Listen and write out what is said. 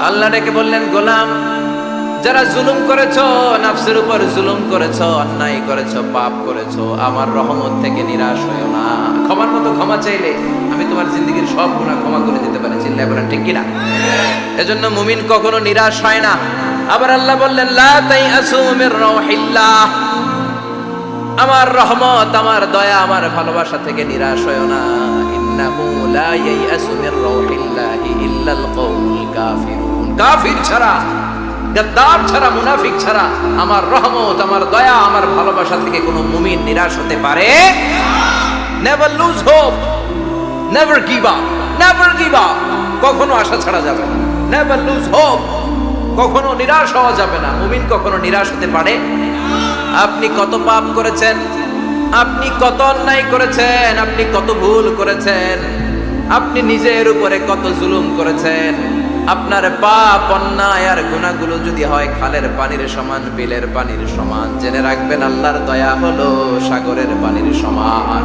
আল্লাহ ডেকে বললেন, গোলাম, যারা জুলুম করেছো, নফসের উপর জুলুম করেছো, অন্যায় করেছো, পাপ করেছো, আমার রহমত থেকে নিরাশ হইও না। ক্ষমার মতো ক্ষমা চাইলে আমি তোমার জিন্দগির সব গুনাহ ক্ষমা করে দিতে পারি। চিল্লায় বলেন ঠিক কিনা? এজন্য মুমিন কখনো নিরাশ হয় না। আবার আল্লাহ বললেন, লা তাইআসু মির রাউহিল্লাহ, আমার রহমত, আমার দয়া, আমার ভালোবাসা থেকে নিরাশ হইও না। ইন্নাহু লা ইয়াইআসু মির রাউহিল্লাহি ইল্লাল কওমুল কাফিরুন, কাফির ছাড়া, গাদ্দার ছাড়া, মুনাফিক ছাড়া আমার রহমত, আমার দয়া, আমার ভালোবাসা থেকে কোনো মুমিন নিরাশ হতে পারে না। Never lose hope, never give up, never give up, কখনো আশা ছাড়া যাবে না। নেভার লুজ হোপ, কখনো নিরাশ হওয়া যাবে না। মুমিন কখনো নিরাশ হতে পারে। আপনি কত পাপ করেছেন, আপনি কত অন্যায় করেছেন, আপনি কত ভুল করেছেন, আপনি নিজের উপরে কত জুলুম করেছেন। আপনার পাপ, অন্যায় আর গুনাহগুলো যদি হয় খালের পানির সমান, বিলের পানির সমান, জেনে রাখবেন আল্লাহর দয়া হলো সাগরের পানির সমান।